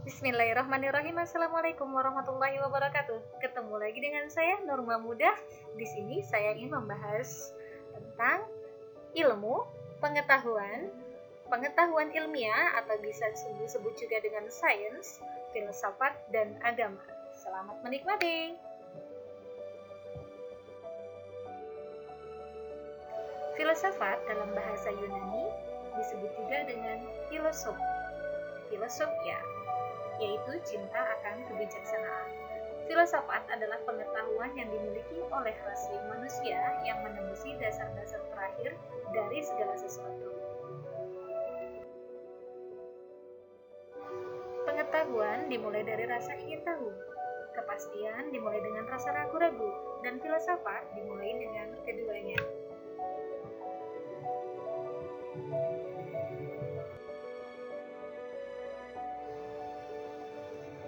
Bismillahirrahmanirrahim. Assalamualaikum warahmatullahi wabarakatuh. Ketemu lagi dengan saya Nurma Muda. Di sini saya ingin membahas tentang ilmu, pengetahuan ilmiah atau bisa disebut juga dengan sains, filsafat dan agama. Selamat menikmati. Filsafat dalam bahasa Yunani disebut juga dengan filosofia, yaitu cinta akan kebijaksanaan. Filsafat adalah pengetahuan yang dimiliki oleh rasi manusia yang menembusi dasar-dasar terakhir dari segala sesuatu. Pengetahuan dimulai dari rasa ingin tahu, kepastian dimulai dengan rasa ragu-ragu, dan filsafat dimulai dengan keduanya.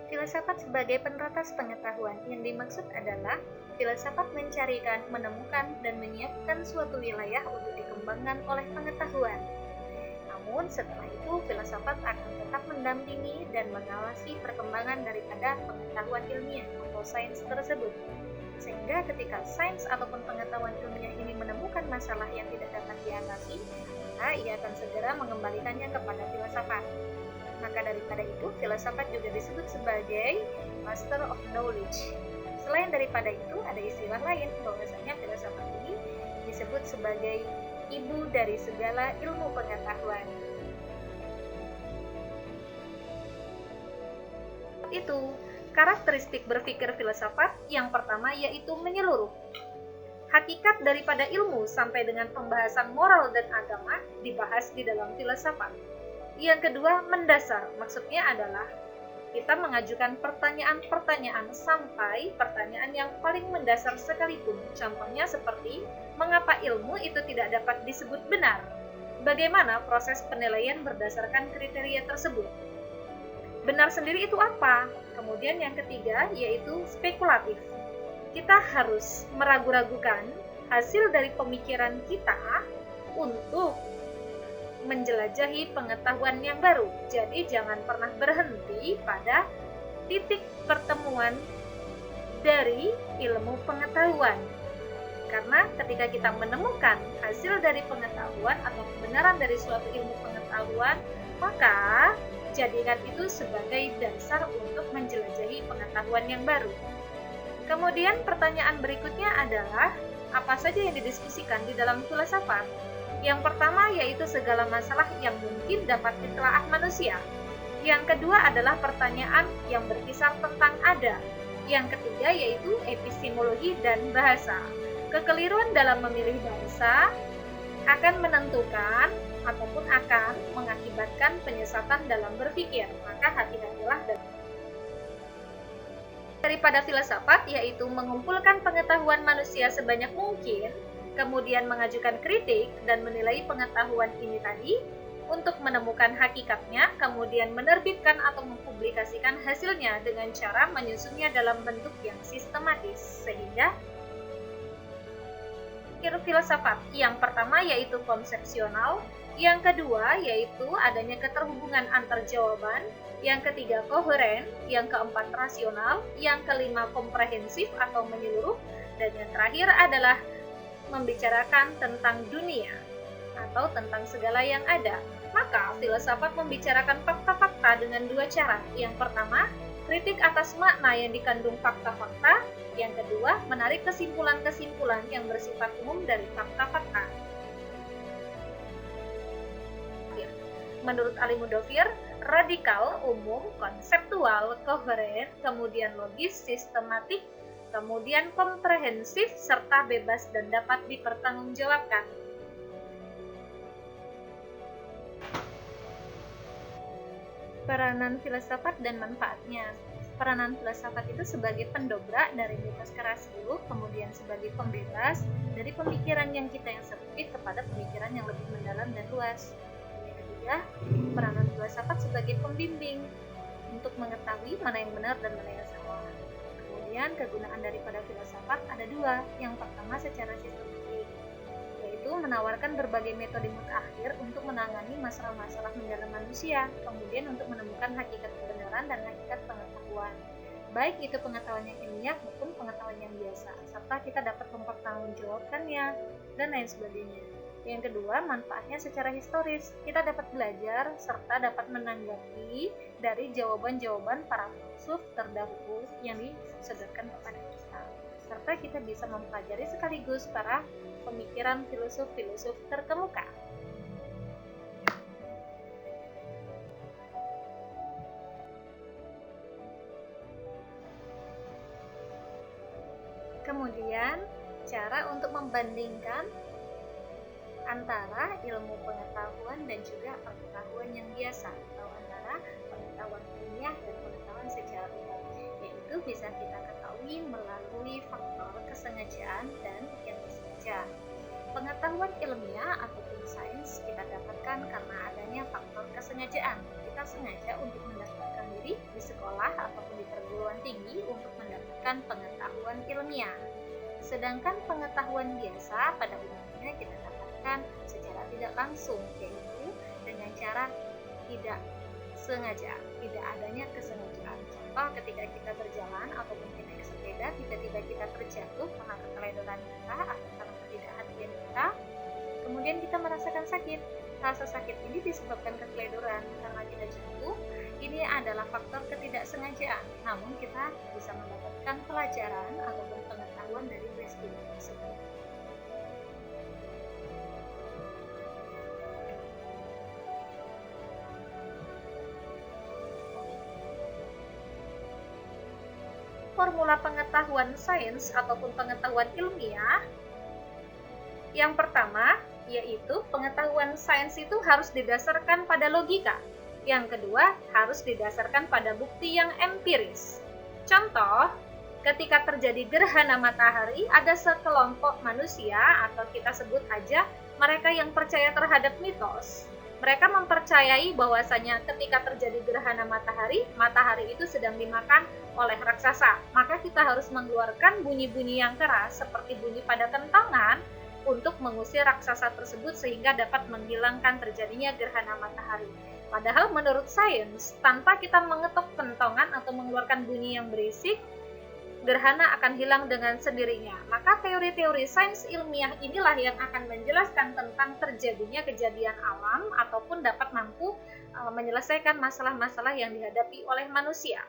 Filsafat sebagai peneratas pengetahuan yang dimaksud adalah filsafat mencarikan, menemukan, dan menyiapkan suatu wilayah untuk dikembangkan oleh pengetahuan. Namun setelah itu filsafat akan tetap mendampingi dan mengawasi perkembangan daripada pengetahuan ilmiah atau sains tersebut. Sehingga ketika sains ataupun pengetahuan ilmiah ini menemukan masalah yang tidak dapat diatasi, maka ia akan segera mengembalikannya kepada filsafat. Maka daripada itu, filsafat juga disebut sebagai Master of Knowledge. Selain daripada itu, ada istilah lain bahwasanya filsafat ini disebut sebagai ibu dari segala ilmu pengetahuan. Itu karakteristik berpikir filsafat yang pertama yaitu menyeluruh. Hakikat daripada ilmu sampai dengan pembahasan moral dan agama dibahas di dalam filsafat. Yang kedua, mendasar. Maksudnya adalah kita mengajukan pertanyaan-pertanyaan sampai pertanyaan yang paling mendasar sekalipun. Contohnya seperti, mengapa ilmu itu tidak dapat disebut benar? Bagaimana proses penilaian berdasarkan kriteria tersebut? Benar sendiri itu apa? Kemudian yang ketiga, yaitu spekulatif. Kita harus meragu-ragukan hasil dari pemikiran kita untuk menjelajahi pengetahuan yang baru. Jadi jangan pernah berhenti pada titik pertemuan dari ilmu pengetahuan. Karena ketika kita menemukan hasil dari pengetahuan atau kebenaran dari suatu ilmu pengetahuan, maka jadikan itu sebagai dasar untuk menjelajahi pengetahuan yang baru. Kemudian pertanyaan berikutnya adalah, apa saja yang didiskusikan di dalam filsafat? Yang pertama yaitu segala masalah yang mungkin dapat ditelaah manusia. Yang kedua adalah pertanyaan yang berkisar tentang ada. Yang ketiga yaitu epistemologi dan bahasa. Kekeliruan dalam memilih bahasa akan menentukan ataupun akan mengakibatkan penyesatan dalam berpikir. Maka hati-hatilah daripada filsafat, yaitu mengumpulkan pengetahuan manusia sebanyak mungkin, kemudian mengajukan kritik dan menilai pengetahuan ini tadi untuk menemukan hakikatnya, kemudian menerbitkan atau mempublikasikan hasilnya dengan cara menyusunnya dalam bentuk yang sistematis. Sehingga filsafat yang pertama yaitu konsepsional, yang kedua yaitu adanya keterhubungan antar jawaban, yang ketiga koheren, yang keempat rasional, yang kelima komprehensif atau menyeluruh, dan yang terakhir adalah membicarakan tentang dunia atau tentang segala yang ada. Maka filsafat membicarakan fakta-fakta dengan dua cara. Yang pertama, kritik atas makna yang dikandung fakta-fakta. Yang kedua, menarik kesimpulan-kesimpulan yang bersifat umum dari fakta-fakta. Menurut Ali Mudofir, radikal, umum, konseptual, koheren, kemudian logis, sistematik, kemudian komprehensif, serta bebas dan dapat dipertanggungjawabkan. Peranan filsafat dan manfaatnya. Peranan filsafat itu sebagai pendobrak dari mitos kerasilu, kemudian sebagai pembebas dari pemikiran yang sempit kepada pemikiran yang lebih mendalam dan luas. Yang ketiga, peranan filsafat sebagai pembimbing untuk mengetahui mana yang benar dan mana yang salah. Kemudian kegunaan daripada filsafat ada dua. Yang pertama secara sistematik, yaitu menawarkan berbagai metode mutakhir untuk menangani masalah-masalah mendalam manusia. manusia, kemudian untuk menemukan hakikat kebenaran dan hakikat pengetahuan, baik itu pengetahuan yang ilmiah maupun pengetahuan yang biasa, serta kita dapat mempertanggungjawabkannya dan lain sebagainya. Yang kedua, manfaatnya secara historis. Kita dapat belajar serta dapat menanggapi dari jawaban-jawaban para filsuf terdahulu yang disodorkan kepada kita. Serta kita bisa mempelajari sekaligus para pemikiran filsuf-filsuf terkemuka. Kemudian, cara untuk membandingkan antara ilmu pengetahuan dan juga pengetahuan yang biasa, atau antara pengetahuan ilmiah dan pengetahuan secara umum, yaitu bisa kita ketahui melalui faktor kesengajaan dan yang disengaja. Pengetahuan ilmiah ataupun sains kita dapatkan karena adanya faktor kesengajaan. Kita sengaja untuk mendaftarkan diri di sekolah ataupun di perguruan tinggi untuk mendapatkan pengetahuan ilmiah. Sedangkan pengetahuan biasa pada umumnya kita secara tidak langsung, yaitu dengan cara tidak sengaja, tidak adanya kesengajaan. Contoh, ketika kita berjalan ataupun kita naik sepeda, tiba-tiba kita terjatuh karena keteledoran kita atau karena ketidakhatian kita, kemudian kita merasakan sakit. Rasa sakit ini disebabkan keteledoran karena kita jatuh. Ini adalah faktor ketidaksengajaan, namun kita bisa mendapatkan pelajaran ataupun pengetahuan dari peristiwa tersebut. Formula pengetahuan sains ataupun pengetahuan ilmiah. Yang pertama, yaitu pengetahuan sains itu harus didasarkan pada logika. Yang kedua, harus didasarkan pada bukti yang empiris. Contoh, ketika terjadi gerhana matahari, ada sekelompok manusia atau kita sebut aja mereka yang percaya terhadap mitos. Mereka mempercayai bahwasanya ketika terjadi gerhana matahari, matahari itu sedang dimakan oleh raksasa. Maka kita harus mengeluarkan bunyi-bunyi yang keras seperti bunyi pada kentongan untuk mengusir raksasa tersebut sehingga dapat menghilangkan terjadinya gerhana matahari. Padahal menurut sains, tanpa kita mengetuk kentongan atau mengeluarkan bunyi yang berisik, gerhana akan hilang dengan sendirinya. Maka teori-teori sains ilmiah inilah yang akan menjelaskan tentang terjadinya kejadian alam ataupun dapat mampu menyelesaikan masalah-masalah yang dihadapi oleh manusia.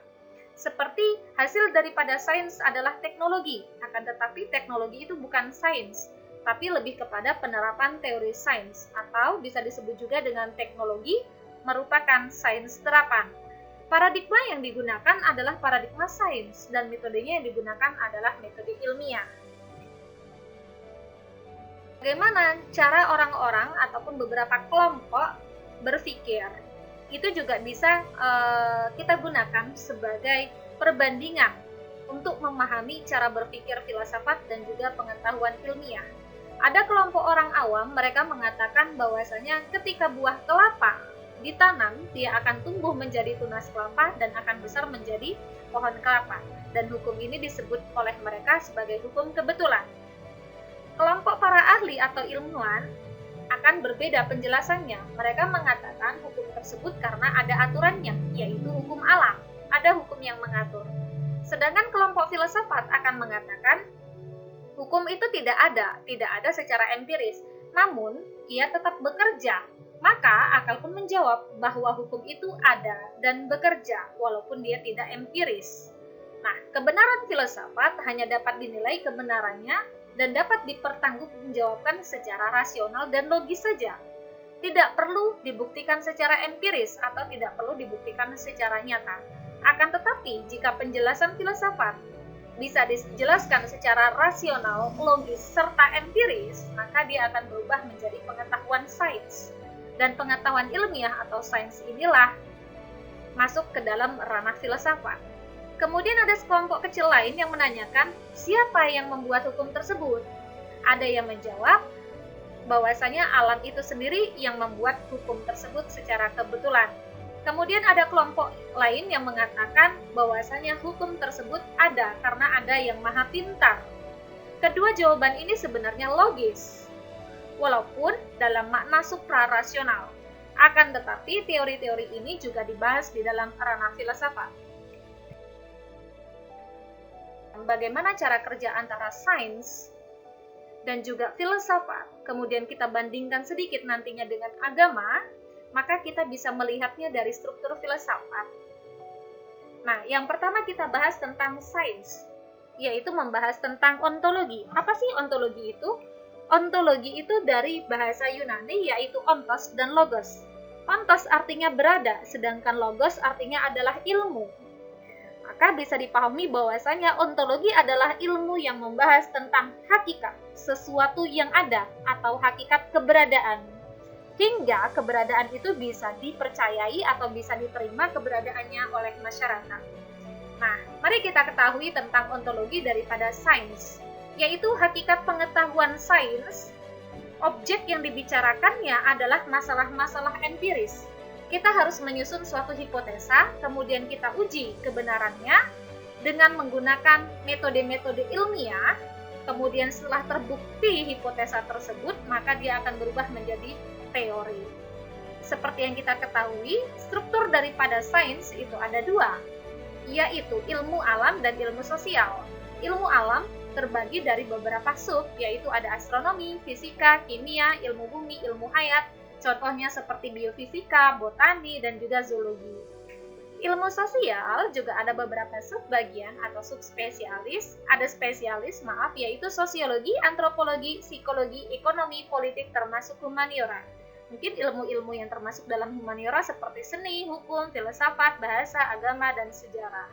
Seperti hasil daripada sains adalah teknologi, akan tetapi teknologi itu bukan sains, tapi lebih kepada penerapan teori sains, atau bisa disebut juga dengan teknologi merupakan sains terapan. Paradigma yang digunakan adalah paradigma sains dan metodenya yang digunakan adalah metode ilmiah. Bagaimana cara orang-orang ataupun beberapa kelompok berpikir? Itu juga bisa kita gunakan sebagai perbandingan untuk memahami cara berpikir filsafat dan juga pengetahuan ilmiah. Ada kelompok orang awam, mereka mengatakan bahwasanya ketika buah kelapa ditanam, dia akan tumbuh menjadi tunas kelapa dan akan besar menjadi pohon kelapa. Dan hukum ini disebut oleh mereka sebagai hukum kebetulan. Kelompok para ahli atau ilmuwan akan berbeda penjelasannya. Mereka mengatakan hukum tersebut karena ada aturannya, yaitu hukum alam. Ada hukum yang mengatur. Sedangkan kelompok filsafat akan mengatakan hukum itu tidak ada secara empiris. Namun, ia tetap bekerja. Maka akal pun menjawab bahwa hukum itu ada dan bekerja walaupun dia tidak empiris. Nah, kebenaran filsafat hanya dapat dinilai kebenarannya dan dapat dipertanggungjawabkan secara rasional dan logis saja. Tidak perlu dibuktikan secara empiris atau tidak perlu dibuktikan secara nyata. Akan tetapi, jika penjelasan filsafat bisa dijelaskan secara rasional, logis, serta empiris, maka dia akan berubah menjadi pengetahuan sains. Dan pengetahuan ilmiah atau sains inilah masuk ke dalam ranah filsafat. Kemudian ada sekelompok kecil lain yang menanyakan siapa yang membuat hukum tersebut. Ada yang menjawab bahwasanya alam itu sendiri yang membuat hukum tersebut secara kebetulan. Kemudian ada kelompok lain yang mengatakan bahwasanya hukum tersebut ada karena ada yang maha pintar. Kedua jawaban ini sebenarnya logis, walaupun dalam makna suprarasional. Akan tetapi, teori-teori ini juga dibahas di dalam ranah filsafat. Bagaimana cara kerja antara sains dan juga filsafat, kemudian kita bandingkan sedikit nantinya dengan agama, maka kita bisa melihatnya dari struktur filsafat. Nah, yang pertama kita bahas tentang sains, yaitu membahas tentang ontologi. Apa sih ontologi itu? Ontologi itu dari bahasa Yunani yaitu ontos dan logos. Ontos artinya berada, sedangkan logos artinya adalah ilmu. Maka bisa dipahami bahwasanya ontologi adalah ilmu yang membahas tentang hakikat, sesuatu yang ada atau hakikat keberadaan. Hingga keberadaan itu bisa dipercayai atau bisa diterima keberadaannya oleh masyarakat. Nah, mari kita ketahui tentang ontologi daripada sains, yaitu hakikat pengetahuan sains. Objek yang dibicarakannya adalah masalah-masalah empiris. Kita harus menyusun suatu hipotesa, kemudian kita uji kebenarannya dengan menggunakan metode-metode ilmiah. Kemudian setelah terbukti hipotesa tersebut, maka dia akan berubah menjadi teori. Seperti yang kita ketahui, struktur daripada sains itu ada dua, yaitu ilmu alam dan ilmu sosial. Ilmu alam terbagi dari beberapa sub, yaitu ada astronomi, fisika, kimia, ilmu bumi, ilmu hayat, contohnya seperti biofisika, botani, dan juga zoologi. Ilmu sosial juga ada beberapa subbagian atau subspesialis, yaitu sosiologi, antropologi, psikologi, ekonomi, politik, termasuk humaniora. Mungkin ilmu-ilmu yang termasuk dalam humaniora seperti seni, hukum, filsafat, bahasa, agama, dan sejarah.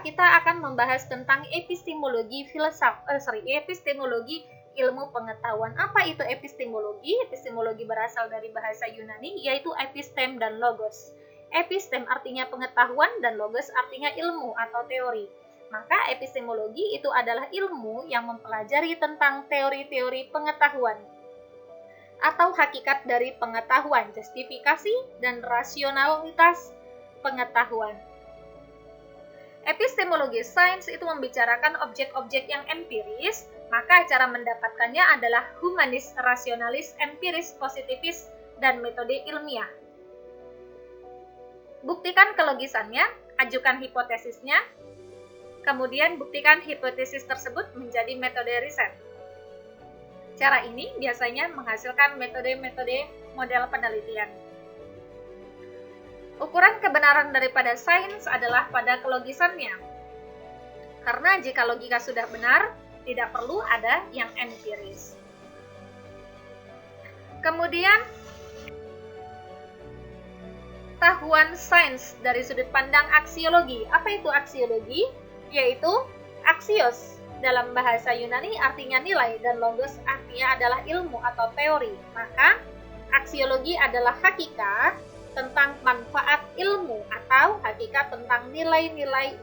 Kita akan membahas tentang epistemologi epistemologi ilmu pengetahuan. Apa itu epistemologi? Epistemologi berasal dari bahasa Yunani, yaitu epistem dan logos. Epistem artinya pengetahuan dan logos artinya ilmu atau teori. Maka epistemologi itu adalah ilmu yang mempelajari tentang teori-teori pengetahuan atau hakikat dari pengetahuan, justifikasi dan rasionalitas pengetahuan. Epistemologi sains itu membicarakan objek-objek yang empiris, maka cara mendapatkannya adalah humanis, rasionalis, empiris, positivis, dan metode ilmiah. Buktikan kelogisannya, ajukan hipotesisnya, kemudian buktikan hipotesis tersebut menjadi metode riset. Cara ini biasanya menghasilkan metode-metode model penelitian. Ukuran kebenaran daripada sains adalah pada kelogisannya. Karena jika logika sudah benar, tidak perlu ada yang empiris. Kemudian, pengetahuan sains dari sudut pandang aksiologi. Apa itu aksiologi? Yaitu aksios dalam bahasa Yunani artinya nilai dan logos artinya adalah ilmu atau teori. Maka, aksiologi adalah hakikat tentang manfaat ilmu atau hakikat tentang nilai-nilai,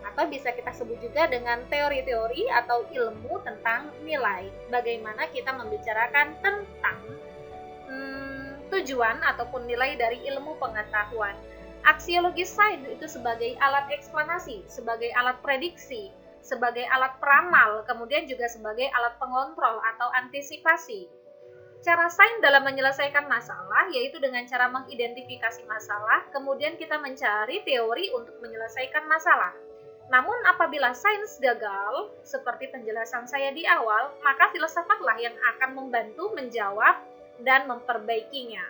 atau bisa kita sebut juga dengan teori-teori atau ilmu tentang nilai. Bagaimana kita membicarakan tentang tujuan ataupun nilai dari ilmu pengetahuan. Aksiologi sains itu sebagai alat eksplanasi, sebagai alat prediksi, sebagai alat peramal, kemudian juga sebagai alat pengontrol atau antisipasi. Cara sains dalam menyelesaikan masalah yaitu dengan cara mengidentifikasi masalah, kemudian kita mencari teori untuk menyelesaikan masalah. Namun apabila sains gagal, seperti penjelasan saya di awal, maka filsafatlah yang akan membantu menjawab dan memperbaikinya.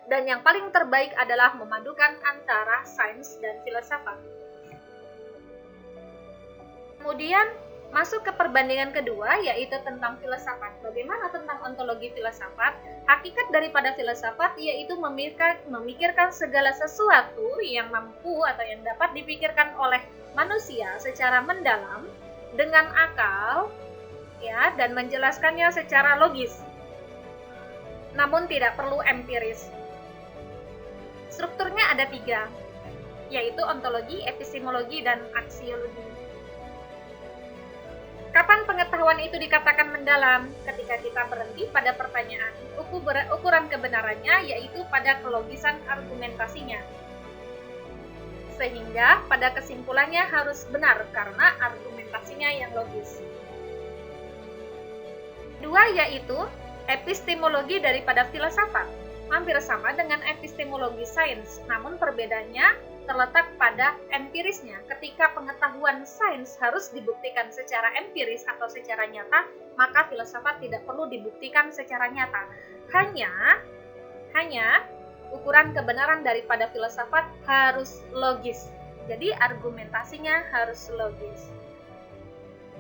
Dan yang paling terbaik adalah memadukan antara sains dan filsafat. Kemudian masuk ke perbandingan kedua, yaitu tentang filsafat. Bagaimana tentang ontologi filsafat? Hakikat daripada filsafat yaitu memikirkan segala sesuatu yang mampu atau yang dapat dipikirkan oleh manusia secara mendalam dengan akal, ya, dan menjelaskannya secara logis. Namun tidak perlu empiris. Strukturnya ada 3, yaitu ontologi, epistemologi, dan aksiologi. Kapan pengetahuan itu dikatakan mendalam? Ketika kita berhenti pada pertanyaan. Ukuran kebenarannya yaitu pada kelogisan argumentasinya. Sehingga pada kesimpulannya harus benar karena argumen argumentasinya yang logis. Kedua yaitu epistemologi daripada filsafat. Hampir sama dengan epistemologi sains, namun perbedaannya terletak pada empirisnya. Ketika pengetahuan sains harus dibuktikan secara empiris atau secara nyata, maka filsafat tidak perlu dibuktikan secara nyata. Hanya ukuran kebenaran daripada filsafat harus logis. Jadi argumentasinya harus logis.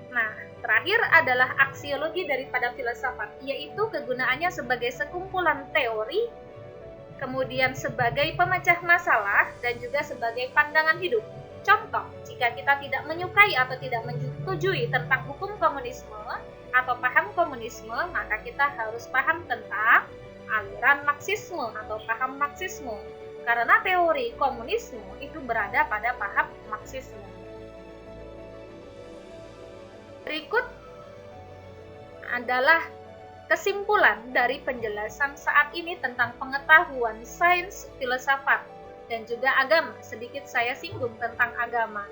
Nah, terakhir adalah aksiologi daripada filsafat, yaitu kegunaannya sebagai sekumpulan teori, kemudian sebagai pemecah masalah, dan juga sebagai pandangan hidup. Contoh, jika kita tidak menyukai atau tidak menyetujui tentang hukum komunisme atau paham komunisme, maka kita harus paham tentang aliran Marxisme atau paham Marxisme, karena teori komunisme itu berada pada paham Marxisme. Berikut adalah kesimpulan dari penjelasan saat ini tentang pengetahuan sains, filsafat, dan juga agama. Sedikit saya singgung tentang agama.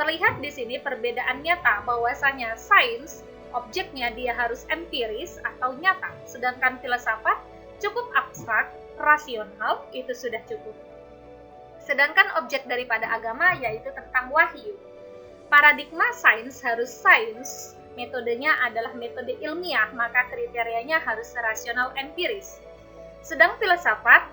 Terlihat di sini perbedaan nyata bahwasanya sains, objeknya dia harus empiris atau nyata, sedangkan filsafat cukup abstrak, rasional, itu sudah cukup. Sedangkan objek daripada agama yaitu tentang wahyu. Paradigma sains harus sains, metodenya adalah metode ilmiah, maka kriterianya harus rasional empiris. Sedang filsafat,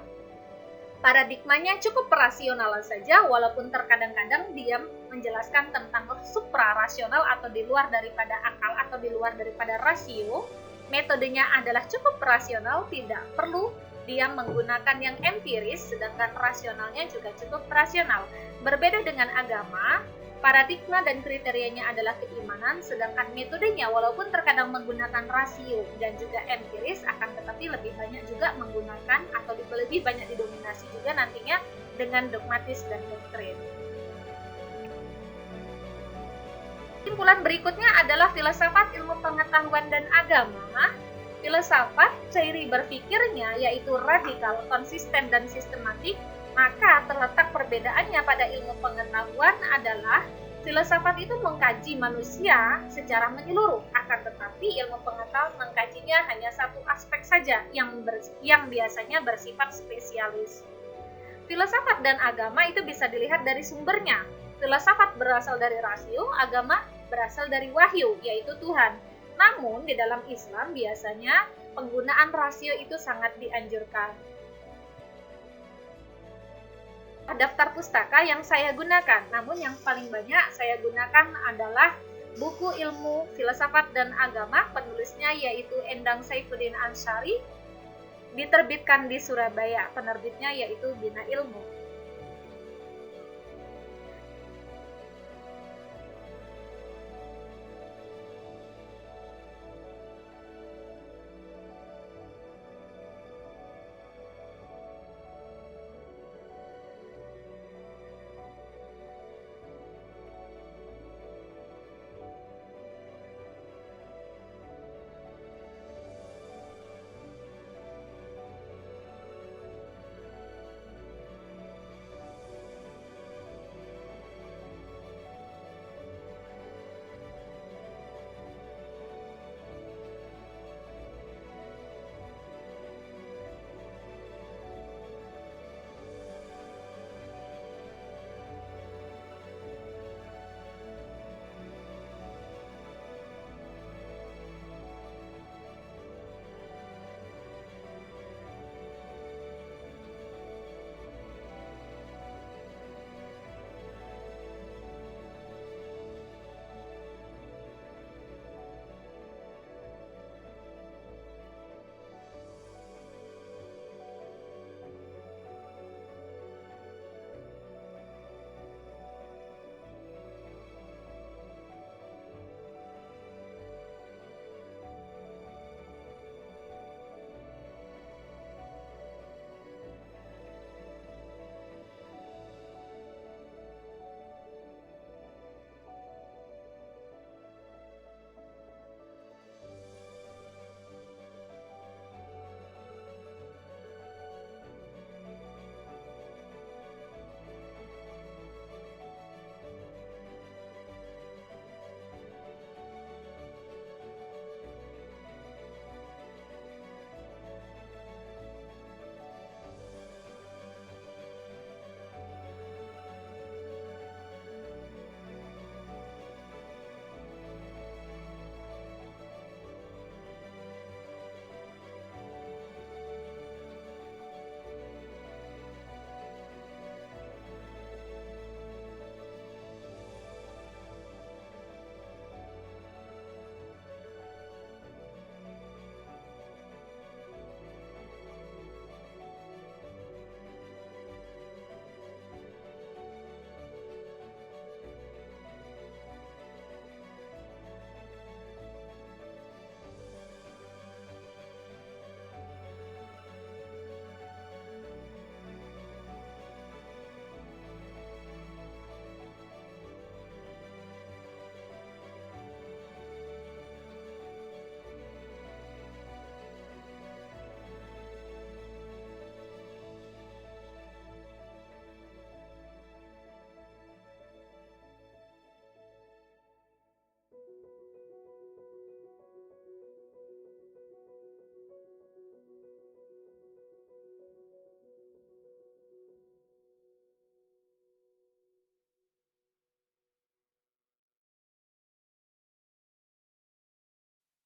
paradigmanya cukup rasional saja, walaupun terkadang-kadang dia menjelaskan tentang suprarasional atau di luar daripada akal atau di luar daripada rasio. Metodenya adalah cukup rasional, tidak perlu dia menggunakan yang empiris, sedangkan rasionalnya juga cukup rasional. Berbeda dengan agama, paradigma dan kriterianya adalah keimanan, sedangkan metodenya walaupun terkadang menggunakan rasio dan juga empiris, akan tetapi lebih banyak juga menggunakan atau lebih banyak didominasi juga nantinya dengan dogmatis dan doktrin. Kesimpulan berikutnya adalah filsafat, ilmu pengetahuan dan agama. Filsafat, ciri berpikirnya yaitu radikal, konsisten dan sistematik. Maka terletak perbedaannya pada ilmu pengetahuan adalah filsafat itu mengkaji manusia secara menyeluruh, akan tetapi ilmu pengetahuan mengkajinya hanya satu aspek saja yang biasanya bersifat spesialis. Filsafat dan agama itu bisa dilihat dari sumbernya. Filsafat berasal dari rasio, agama berasal dari wahyu, yaitu Tuhan. Namun di dalam Islam biasanya penggunaan rasio itu sangat dianjurkan. Daftar pustaka yang saya gunakan, namun yang paling banyak saya gunakan adalah buku ilmu filsafat dan agama, penulisnya yaitu Endang Saifuddin Ansyari, diterbitkan di Surabaya, penerbitnya yaitu Bina Ilmu.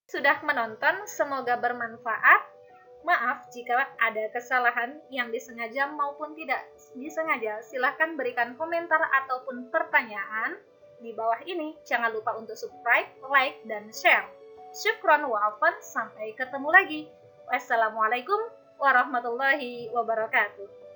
sudah menonton, semoga bermanfaat. Maaf jika ada kesalahan yang disengaja maupun tidak disengaja. Silahkan berikan komentar ataupun pertanyaan di bawah ini. Jangan lupa untuk subscribe, like, dan share. Syukron wa afwan, sampai ketemu lagi. Wassalamualaikum warahmatullahi wabarakatuh.